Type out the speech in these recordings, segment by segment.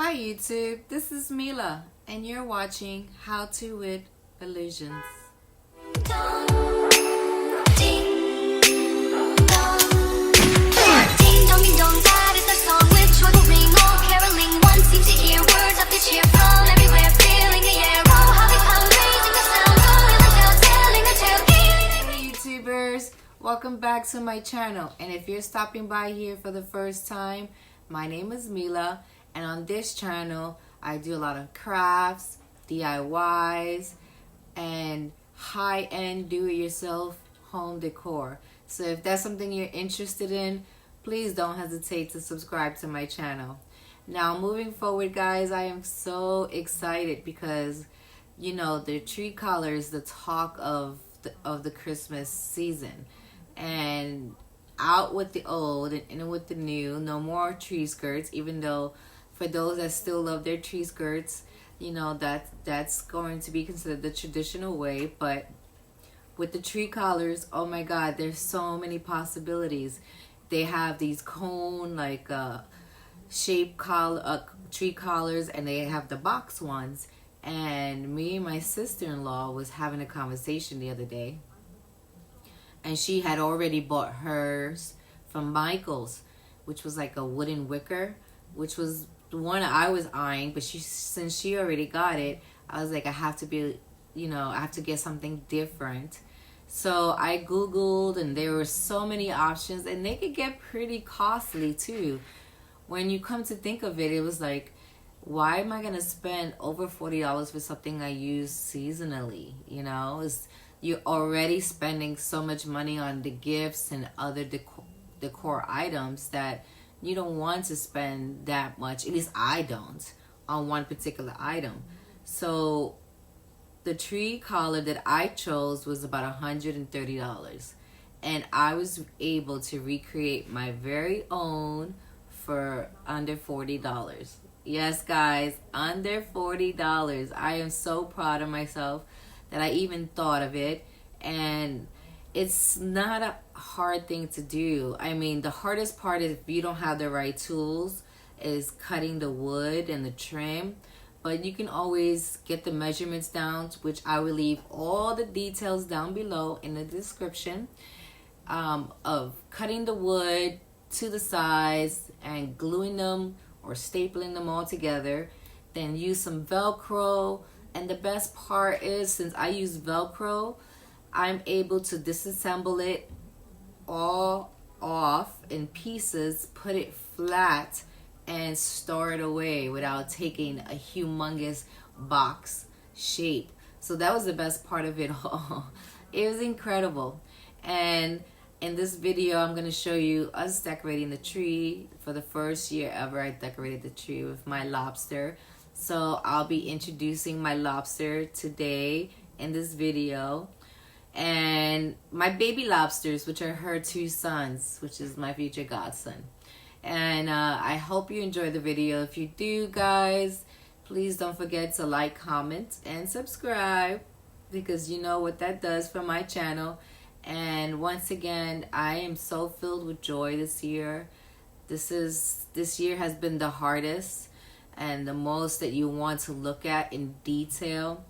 Hi YouTube, this is Mila and you're watching How to with Milusions. Hey YouTubers, welcome back to my channel, and if you're stopping by here for the first time, my name is Mila. And on this channel, I do a lot of crafts, DIYs, and high-end do-it-yourself home decor. So if that's something you're interested in, please don't hesitate to subscribe to my channel. Now, moving forward, guys, I am so excited because, you know, the tree color is the talk of the Christmas season. And out with the old and in with the new. No more tree skirts, even though for those that still love their tree skirts, you know, that's going to be considered the traditional way. But with the tree collars, oh my God, there's so many possibilities. They have these cone like shape tree collars, and they have the box ones. And me and my sister-in-law was having a conversation the other day, and she had already bought hers from Michael's, which was like a wooden wicker, which was the one I was eyeing. But since she already got it, I was like, I have to get something different. So I Googled, and there were so many options, and they could get pretty costly too. When you come to think of it, it was like, why am I gonna spend over $40 for something I use seasonally? You know, you're already spending so much money on the gifts and other decor items that you don't want to spend that much, at least I don't, on one particular item. So the tree collar that I chose was about $130, and I was able to recreate my very own for under $40. Yes, guys, under $40. I am so proud of myself that I even thought of it. And it's not a hard thing to do. I mean, the hardest part is if you don't have the right tools, is cutting the wood and the trim. But you can always get the measurements down, which I will leave all the details down below in the description, of cutting the wood to the size and gluing them or stapling them all together. Then use some Velcro. And the best part is, since I use Velcro, I'm able to disassemble it all off in pieces, put it flat, and store it away without taking a humongous box shape. So that was the best part of it all. It was incredible. And in this video, I'm going to show you us decorating the tree. For the first year ever, I decorated the tree with my lobster. So I'll be introducing my lobster today in this video. And my baby lobsters, which are her two sons, which is my future godson. And I hope you enjoy the video. If you do, guys, please don't forget to like, comment, and subscribe, because you know what that does for my channel. And once again, I am so filled with joy this year. This year has been the hardest and the most that you want to look at in detail.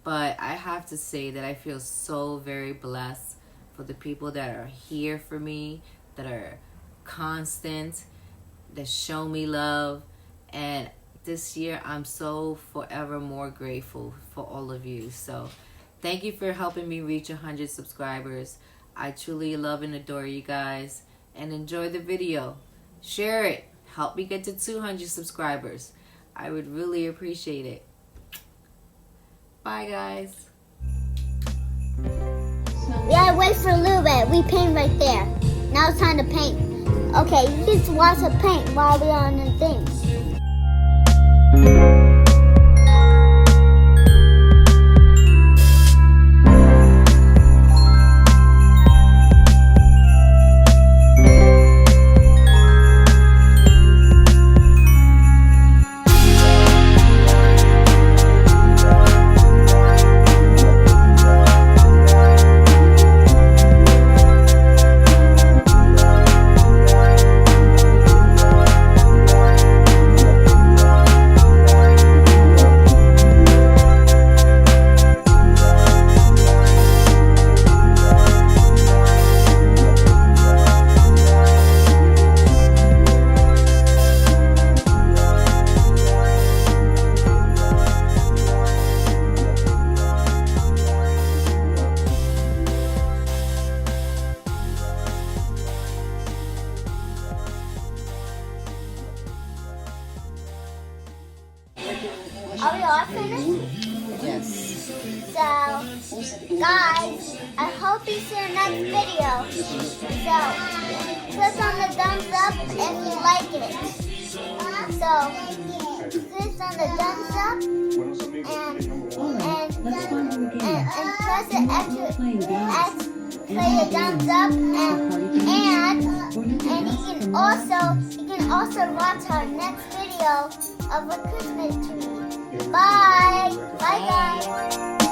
But I have to say that I feel so very blessed for the people that are here for me, that are constant, that show me love. And this year, I'm so forever more grateful for all of you. So thank you for helping me reach 100 subscribers. I truly love and adore you guys. And enjoy the video. Share it. Help me get to 200 subscribers. I would really appreciate it. Bye, guys. We gotta wait for a little bit. We paint right there. Now it's time to paint. Okay, you just watch the paint while we're on the things. Are we all finished? Yes. So, guys, I hope you see the next video. So, click on the thumbs up if you like it. So, click on the thumbs up and press the play the thumbs up and you can also watch our next video of a Christmas tree. Bye. Bye guys.